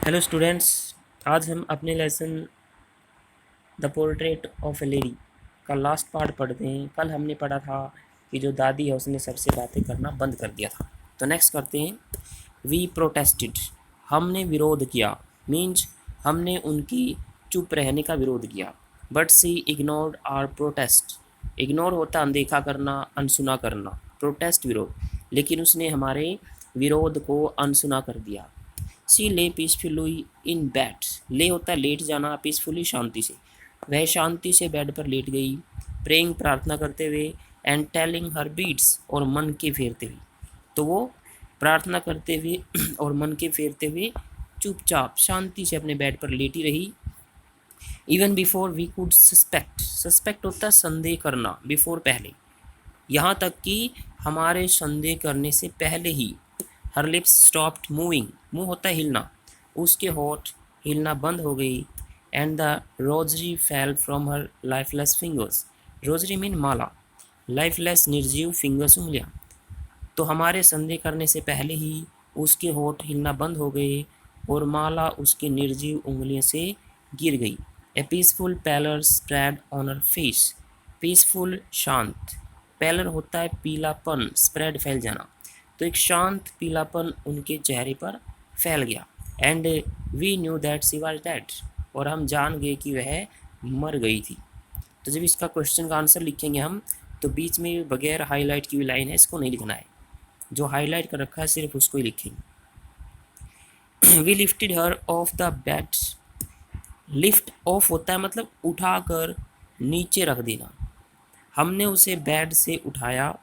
Hello students. आज हम अपने lesson the portrait of A lady का लास्ट पार्ट पढ़ते हैं। कल हमने पढ़ा था कि जो दादी है उसने सबसे बातें करना बंद कर दिया था। तो नेक्स्ट करते हैं। वी प्रोटेस्टेड, हमने विरोध किया। मीन्स हमने उनकी चुप रहने का विरोध किया। But she ignored our protest, ignore होता अनदेखा करना, अनसुना करना, प्रोटेस्ट विरोध, लेकिन उसने हमारे विरोध को अनसुना कर दिया। सी ले पीसफुली इन बेड, ले होता है लेट जाना, पीसफुली शांति से, वह शांति से बेड पर लेट गई। प्रेइंग प्रार्थना करते हुए, एंड टेलिंग हर बीट्स और मन के फेरते हुए, तो वो प्रार्थना करते हुए और मन के फेरते हुए चुपचाप शांति से अपने बेड पर लेटी रही। Even before we could suspect, suspect होता है संदेह करना, बिफोर पहले, यहाँ तक कि हमारे संदेह करने से पहले ही। हर लिप्स स्टॉप्ड मूविंग, मुँह होता है हिलना, उसके होठ हिलना बंद हो गई। And the rosary fell from her lifeless fingers, rosary mean Mala, lifeless निर्जीव फिंगर्स उंगलियाँ। तो हमारे संदेह करने से पहले ही उसके होठ हिलना बंद हो गए और माला उसकी निर्जीव उंगलियों से गिर गई। A peaceful pallor spread on her face, peaceful शांत, पैलर होता है पीलापन, स्प्रेड फैल जाना, तो एक शांत पीलापन उनके चेहरे पर फैल गया। And we knew that she was dead, और हम जान गए कि वह मर गई थी। तो जब इसका क्वेश्चन का आंसर लिखेंगे हम, तो बीच में बगैर हाईलाइट की हुई लाइन है, इसको नहीं लिखना है, जो हाईलाइट कर रखा है सिर्फ उसको ही लिखेंगे। We lifted her off the bed, lift off होता है मतलब उठाकर नीचे रख देना, हमने उसे बेड से उठाया।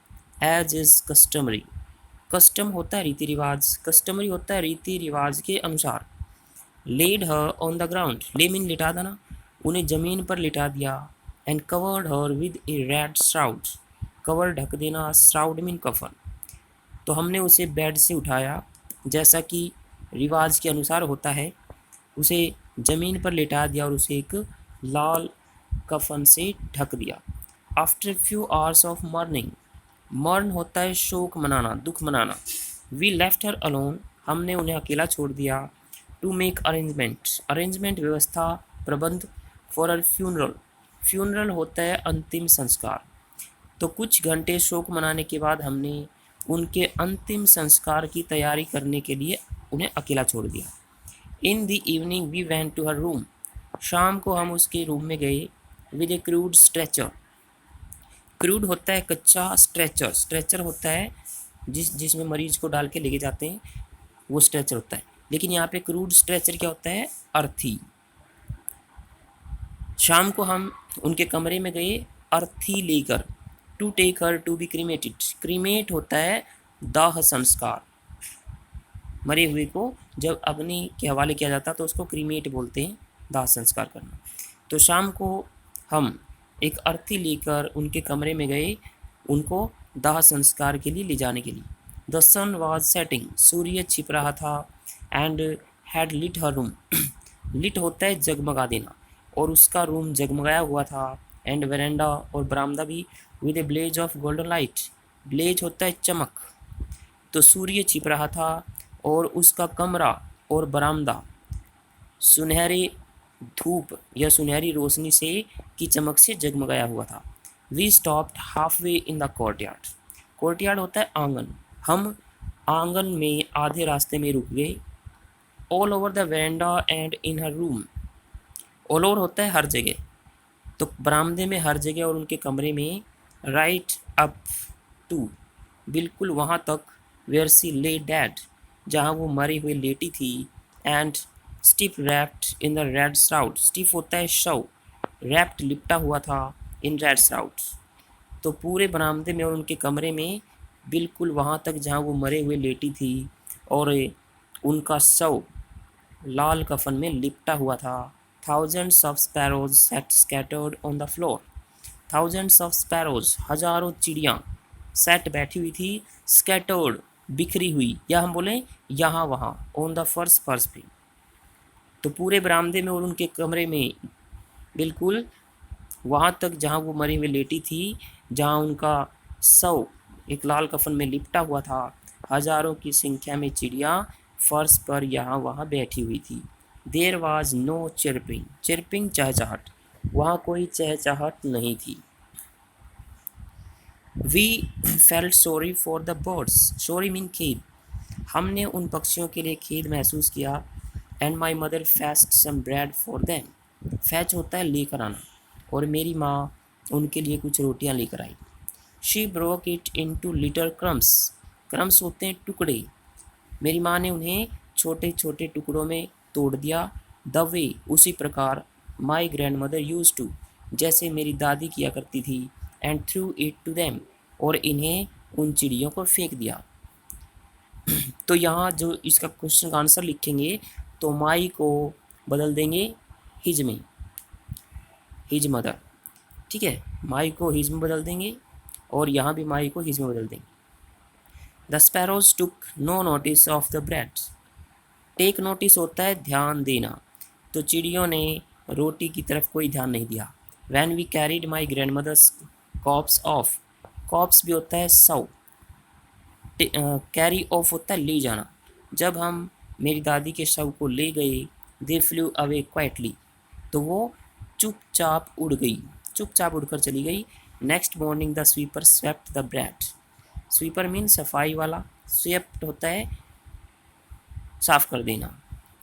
एज इज कस्टमरी, कस्टम होता है रीति रिवाज, कस्टमरी होता है रीति रिवाज के अनुसार। Laid her on the ground, lay mean लिटा देना, उन्हें जमीन पर लिटा दिया। And covered her with a red shroud, cover ढक देना, श्राउड मीन कफन। तो हमने उसे बेड से उठाया, जैसा कि रिवाज के अनुसार होता है, उसे ज़मीन पर लेटा दिया और उसे एक लाल कफन से ढक दिया। After few hours of morning, मर्न होता है शोक मनाना, दुख मनाना। वी लेफ्ट हर अलोन, हमने उन्हें अकेला छोड़ दिया। टू मेक अरेंजमेंट, अरेंजमेंट व्यवस्था, प्रबंध। फॉर अर फ्यूनरल, फ्यूनरल होता है अंतिम संस्कार। तो कुछ घंटे शोक मनाने के बाद हमने उनके अंतिम संस्कार की तैयारी करने के लिए उन्हें अकेला छोड़ दिया। In the evening we went to her room, शाम को हम उसके रूम में गए। With a crude stretcher, crude होता है कच्चा, स्ट्रेचर, स्ट्रेचर होता है जिसमें मरीज को डाल के लेके जाते हैं, वो स्ट्रेचर होता है। लेकिन यहाँ पे क्रूड स्ट्रेचर क्या होता है, अर्थी। शाम को हम उनके कमरे में गए अर्थी लेकर। To take her to be cremated, cremate होता है दाह संस्कार, मरे हुए को जब अग्नि के हवाले किया जाता है तो उसको क्रीमेट बोलते हैं, दाह संस्कार करना। तो शाम को हम एक अर्थी लेकर उनके कमरे में गए, उनको दाह संस्कार के लिए ले जाने के लिए। द सन वॉज सेटिंग, सूर्य छिप रहा था। And had lit her room, lit होता है जगमगा देना, और उसका रूम जगमगाया हुआ था। एंड वेरेंडा, और बरामदा भी, with a blaze of golden light, blaze होता है चमक, तो सूर्य छिप रहा था और उसका कमरा और बरामदा सुनहरे धूप या सुनहरी रोशनी से की चमक से जगमगाया हुआ था। We stopped half way in the courtyard, courtyard होता है आंगन, हम आंगन में आधे रास्ते में रुक गए। All over the veranda and in her room, all over होता है हर जगह, तो बरामदे में हर जगह और उनके कमरे में। राइट अप टू, बिल्कुल वहाँ तक, वेयर सी ले डेड, जहाँ वो मरी हुई लेटी थी। And stiff wrapped in the red shroud, stiff होता है शव, रैप्ड लिपटा हुआ था, इन रेड श्राउड, तो पूरे बरामदे में और उनके कमरे में बिल्कुल वहाँ तक जहाँ वो मरे हुए लेटी थी और उनका शव लाल कफन में लिपटा हुआ था। Thousands of sparrows set scattered on the floor, thousands of sparrows, हजारों चिड़ियाँ, सेट बैठी हुई थी, स्कैटर्ड बिखरी हुई, या हम बोलें यहाँ वहाँ, ऑन द फर्श, फर्श पे। तो पूरे बरामदे में और उनके कमरे में बिल्कुल वहाँ तक जहाँ वो मरी हुई लेटी थी, जहाँ उनका शव एक लाल कफन में लिपटा हुआ था, हजारों की संख्या में चिड़िया फर्श पर यहाँ वहाँ बैठी हुई थी। There was no chirping, chirping चहचहाट, वहाँ कोई चहचहाट नहीं थी। We felt sorry for the birds, sorry mean खेद, हमने उन पक्षियों के लिए खेद महसूस किया। And my mother fetched some bread for them, fetch होता है लेकर आना, और मेरी माँ उनके लिए कुछ रोटियाँ लेकर आई। She broke it into little crumbs, crumbs होते हैं टुकड़े, मेरी माँ ने उन्हें छोटे छोटे टुकड़ों में तोड़ दिया। द वे, उसी प्रकार, my grandmother used to, जैसे मेरी दादी किया करती थी। And threw it to them, और इन्हें उन चिड़ियों को फेंक दिया। तो यहाँ जो इसका क्वेश्चन का आंसर लिखेंगे तो माई को बदल देंगे हिज में, हिज मदर, ठीक है, माई को हिज में बदल देंगे और यहाँ भी माई को हिज में बदल देंगे। The sparrows took no notice of the breads, take notice होता है ध्यान देना, तो चिड़ियों ने रोटी की तरफ कोई ध्यान नहीं दिया। When we carried my grandmother's corpse off, corpse भी होता है शव, कैरी ऑफ होता है ले जाना, जब हम मेरी दादी के शव को ले गए। दे फ्लू अवे क्वाइटली, तो वो चुपचाप उड़ गई, चुपचाप उड़कर चली गई। Next morning the sweeper swept the bread, sweeper mean सफाई वाला, स्वेप्ट होता है साफ कर देना,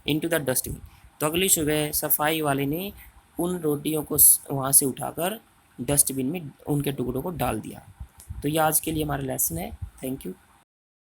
इनटू द डस्टबिन, तो अगली सुबह सफाई वाले ने उन रोटियों को वहाँ से उठाकर डस्टबिन में उनके टुकड़ों को डाल दिया। तो ये आज के लिए हमारा लेसन है। Thank you.